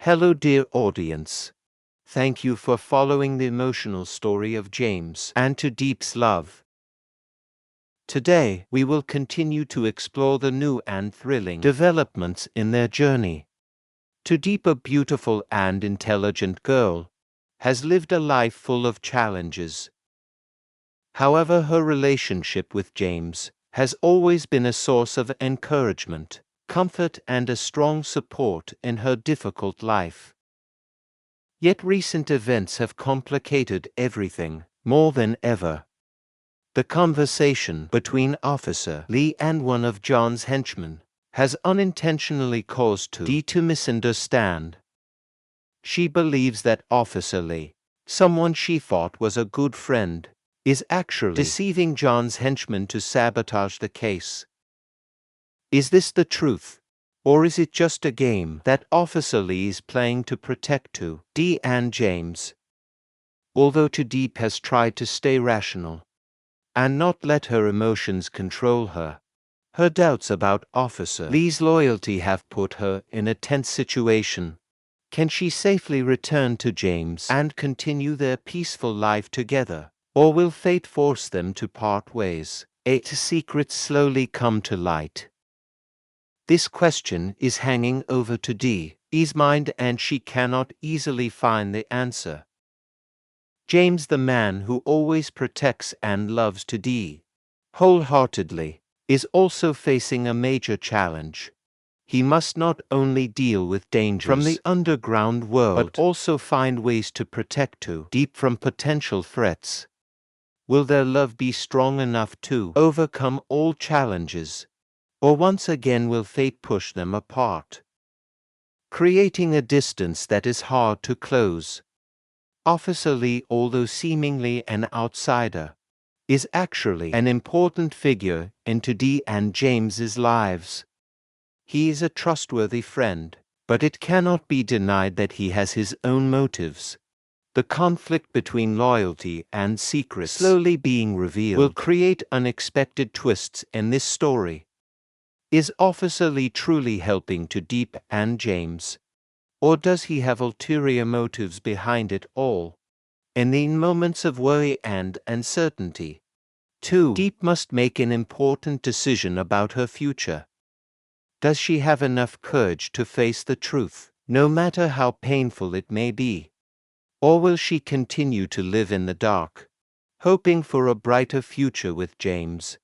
Hello dear audience. Thank you for following the emotional story of James and to Diep's love. Today, we will continue to explore the new and thrilling developments in their journey. To Diep, a beautiful and intelligent girl, has lived a life full of challenges. However, her relationship with James has always been a source of encouragement, comfort, and a strong support in her difficult life. Yet recent events have complicated everything more than ever. The conversation between Officer Lee and one of John's henchmen has unintentionally caused Dee to misunderstand. She believes that Officer Lee, someone she thought was a good friend, is actually deceiving John's henchman to sabotage the case. Is this the truth? Or is it just a game that Officer Lee is playing to protect Dee and James? Although Diep has tried to stay rational and not let her emotions control her, her doubts about Officer Lee's loyalty have put her in a tense situation. Can she safely return to James and continue their peaceful life together, or will fate force them to part ways? 8 secrets slowly come to light. This question is hanging over Dee's mind and she cannot easily find the answer. James, the man who always protects and loves Dee wholeheartedly, is also facing a major challenge. He must not only deal with dangers from the underground world, but also find ways to protect Diep from potential threats. Will their love be strong enough to overcome all challenges? Or once again will fate push them apart, creating a distance that is hard to close? Officer Lee, although seemingly an outsider, is actually an important figure in Dee and James's lives. He is a trustworthy friend, but it cannot be denied that he has his own motives. The conflict between loyalty and secrets slowly being revealed will create unexpected twists in this story. Is Officer Lee truly helping Diep and James? Or does he have ulterior motives behind it all? And in moments of worry and uncertainty, Diep must make an important decision about her future. Does she have enough courage to face the truth, no matter how painful it may be? Or will she continue to live in the dark, hoping for a brighter future with James?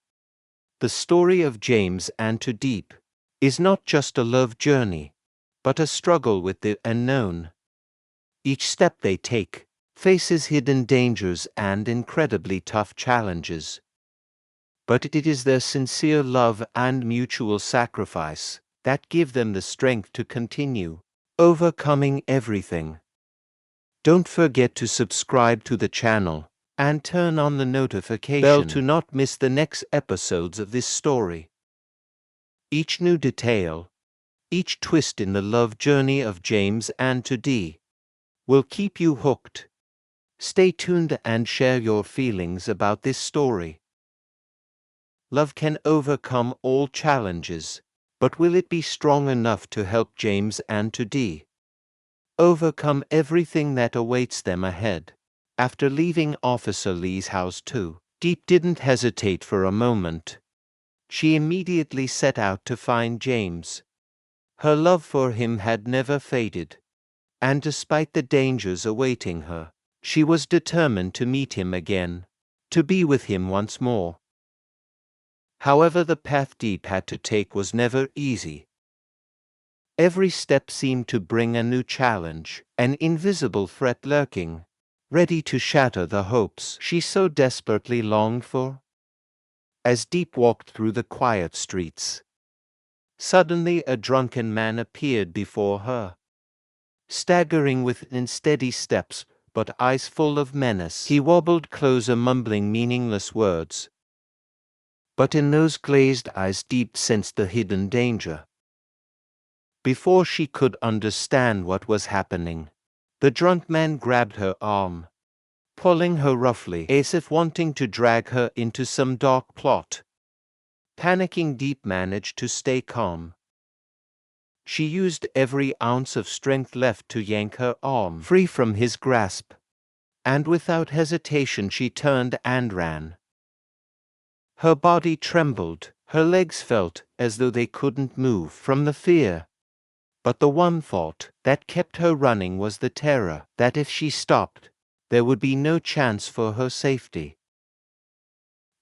The story of James and Diep is not just a love journey, but a struggle with the unknown. Each step they take faces hidden dangers and incredibly tough challenges. But it is their sincere love and mutual sacrifice that give them the strength to continue overcoming everything. Don't forget to subscribe to the channel and turn on the notification bell to not miss the next episodes of this story. Each new detail, each twist in the love journey of James and Dee will keep you hooked. Stay tuned and share your feelings about this story. Love can overcome all challenges, but will it be strong enough to help James and Dee overcome everything that awaits them ahead? After leaving Officer Lee's house Diep didn't hesitate for a moment. She immediately set out to find James. Her love for him had never faded, and despite the dangers awaiting her, she was determined to meet him again, to be with him once more. However, the path Diep had to take was never easy. Every step seemed to bring a new challenge, an invisible threat lurking, ready to shatter the hopes she so desperately longed for. As Diep walked through the quiet streets, suddenly a drunken man appeared before her. Staggering with unsteady steps, but eyes full of menace, he wobbled closer, mumbling meaningless words. But in those glazed eyes Diep sensed the hidden danger. Before she could understand what was happening, the drunk man grabbed her arm, pulling her roughly as if wanting to drag her into some dark plot. Panicking, Diep managed to stay calm. She used every ounce of strength left to yank her arm free from his grasp, and without hesitation she turned and ran. Her body trembled, her legs felt as though they couldn't move from the fear. But the one thought that kept her running was the terror that if she stopped, there would be no chance for her safety.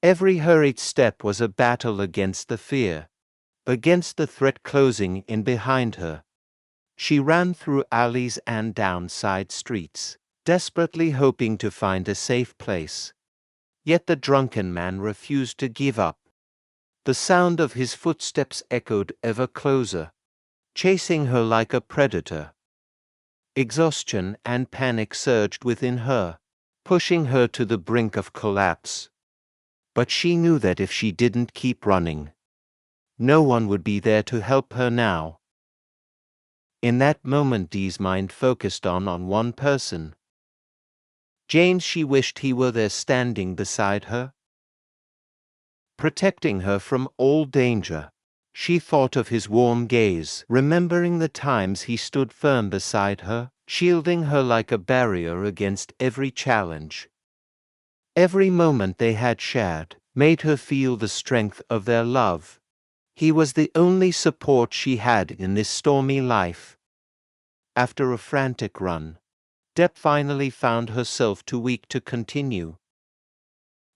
Every hurried step was a battle against the fear, against the threat closing in behind her. She ran through alleys and down side streets, desperately hoping to find a safe place. Yet the drunken man refused to give up. The sound of his footsteps echoed ever closer, chasing her like a predator. Exhaustion and panic surged within her, pushing her to the brink of collapse. But she knew that if she didn't keep running, no one would be there to help her now. In that moment Dee's mind focused on one person. James. She wished he were there standing beside her, protecting her from all danger. She thought of his warm gaze, remembering the times he stood firm beside her, shielding her like a barrier against every challenge. Every moment they had shared made her feel the strength of their love. He was the only support she had in this stormy life. After a frantic run, Diep finally found herself too weak to continue.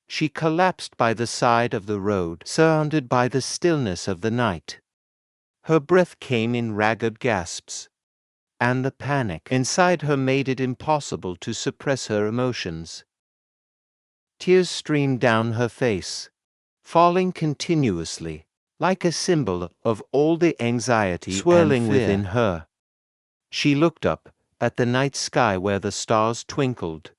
She collapsed by the side of the road, surrounded by the stillness of the night. Her breath came in ragged gasps, and the panic inside her made it impossible to suppress her emotions. Tears streamed down her face, falling continuously, like a symbol of all the anxiety swirling within her. She looked up at the night sky where the stars twinkled,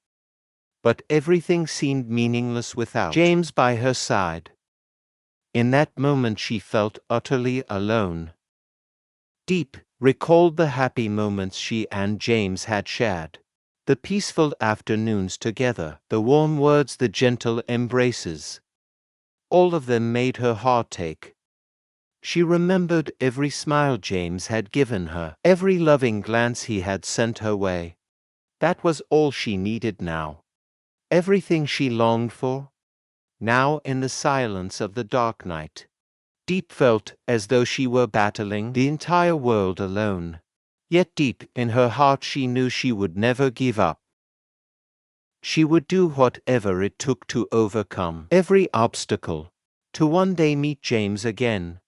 but everything seemed meaningless without James by her side. In that moment she felt utterly alone. Diep recalled the happy moments she and James had shared, the peaceful afternoons together, the warm words, the gentle embraces. All of them made her heart ache. She remembered every smile James had given her, every loving glance he had sent her way. That was all she needed now. Everything she longed for. Now, in the silence of the dark night, Diep felt as though she were battling the entire world alone. Yet deep in her heart she knew she would never give up. She would do whatever it took to overcome every obstacle, to one day meet James again,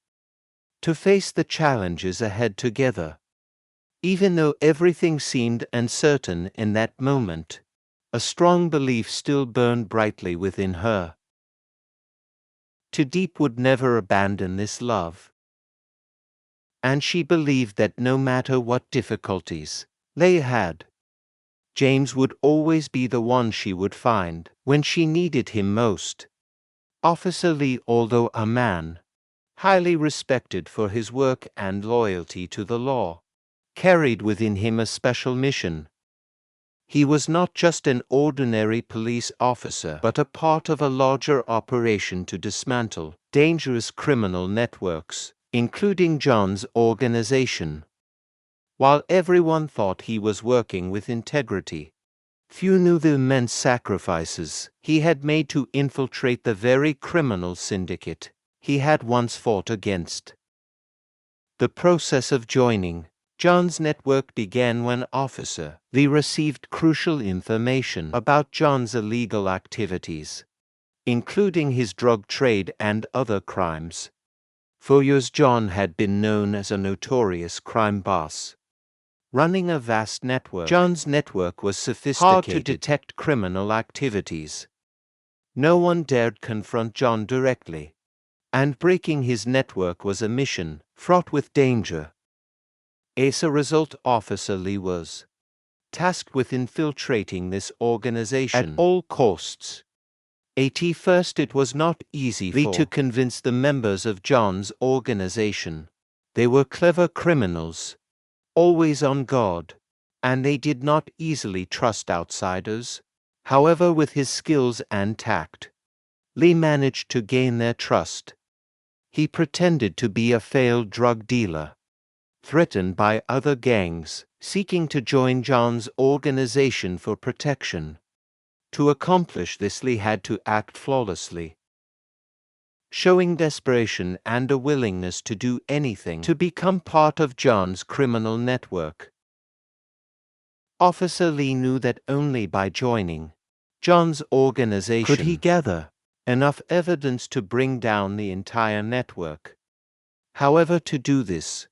to face the challenges ahead together. Even though everything seemed uncertain in that moment, a strong belief still burned brightly within her. Diep would never abandon this love. And she believed that no matter what difficulties lay ahead, James would always be the one she would find when she needed him most. Officer Lee, although a man highly respected for his work and loyalty to the law, carried within him a special mission. He was not just an ordinary police officer, but a part of a larger operation to dismantle dangerous criminal networks, including John's organization. While everyone thought he was working with integrity, few knew the immense sacrifices he had made to infiltrate the very criminal syndicate he had once fought against. The process of joining John's network began when Officer Lee received crucial information about John's illegal activities, including his drug trade and other crimes. For years John had been known as a notorious crime boss, running a vast network. John's network was sophisticated, hard to detect criminal activities. No one dared confront John directly, and breaking his network was a mission fraught with danger. As a result, Officer Lee was tasked with infiltrating this organization at all costs. At first it was not easy for Lee to convince the members of John's organization. They were clever criminals, always on guard, and they did not easily trust outsiders. However, with his skills and tact, Lee managed to gain their trust. He pretended to be a failed drug dealer, threatened by other gangs seeking to join John's organization for protection. To accomplish this, Lee had to act flawlessly, showing desperation and a willingness to do anything to become part of John's criminal network. Officer Lee knew that only by joining John's organization could he gather enough evidence to bring down the entire network. However, to do this,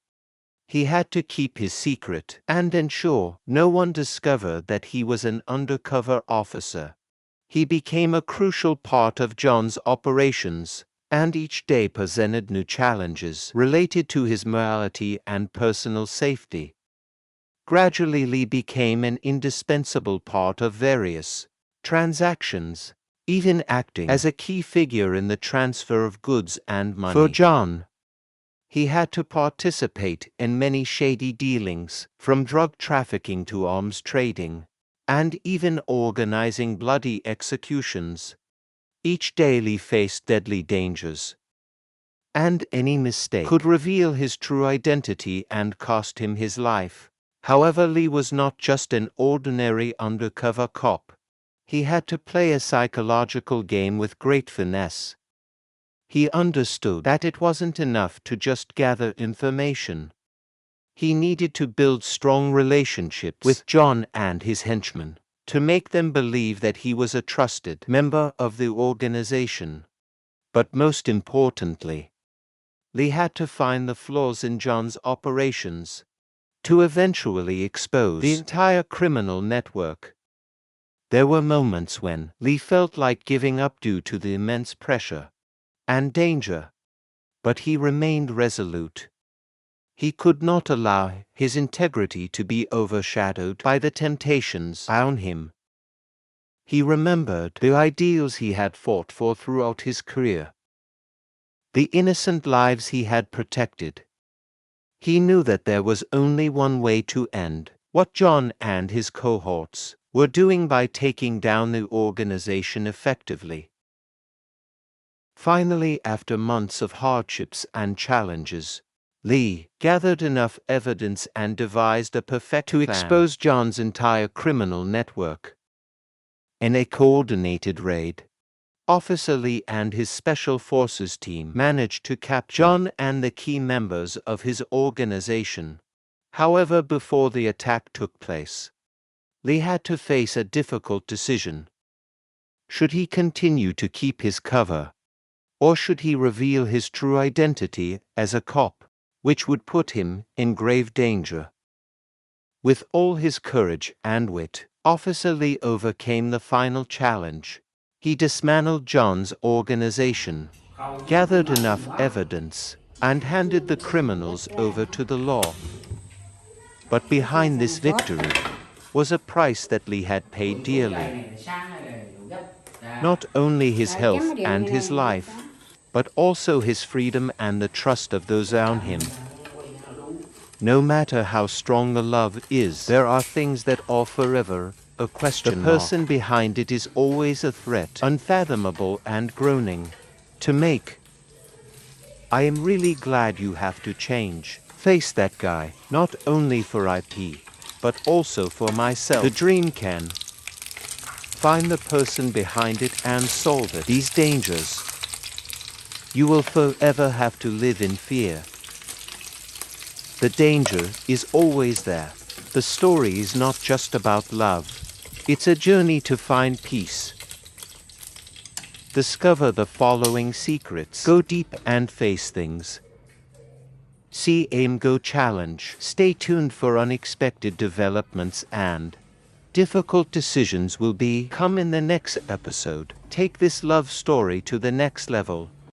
he had to keep his secret and ensure no one discovered that he was an undercover officer. He became a crucial part of John's operations, and each day presented new challenges related to his morality and personal safety. Gradually, Lee became an indispensable part of various transactions, even acting as a key figure in the transfer of goods and money. For John, he had to participate in many shady dealings, from drug trafficking to arms trading, and even organizing bloody executions. Each day Lee faced deadly dangers, and any mistake could reveal his true identity and cost him his life. However, Lee was not just an ordinary undercover cop. He had to play a psychological game with great finesse. He understood that it wasn't enough to just gather information. He needed to build strong relationships with John and his henchmen to make them believe that he was a trusted member of the organization. But most importantly, Lee had to find the flaws in John's operations to eventually expose the entire criminal network. There were moments when Lee felt like giving up due to the immense pressure and danger, but he remained resolute. He could not allow his integrity to be overshadowed by the temptations around him. He remembered the ideals he had fought for throughout his career, the innocent lives he had protected. He knew that there was only one way to end what John and his cohorts were doing, by taking down the organization effectively. Finally, after months of hardships and challenges, Lee gathered enough evidence and devised a perfect plan to expose John's entire criminal network. In a coordinated raid, Officer Lee and his Special Forces team managed to capture John and the key members of his organization. However, before the attack took place, Lee had to face a difficult decision. Should he continue to keep his cover, or should he reveal his true identity as a cop, which would put him in grave danger? With all his courage and wit, Officer Lee overcame the final challenge. He dismantled John's organization, gathered enough evidence, and handed the criminals over to the law. But behind this victory was a price that Lee had paid dearly. Not only his health and his life, but also his freedom and the trust of those around him. No matter how strong the love is, there are things that are forever a question mark. The person behind it is always a threat, unfathomable and groaning to make. I am really glad you have to change. Face that guy, not only for IP, but also for myself. The dream can. Find the person behind it and solve it. These dangers, you will forever have to live in fear. The danger is always there. The story is not just about love. It's a journey to find peace. Discover the following secrets. Go deep and face things. See Aim Go Challenge. Stay tuned for unexpected developments and difficult decisions will come in the next episode. Take this love story to the next level.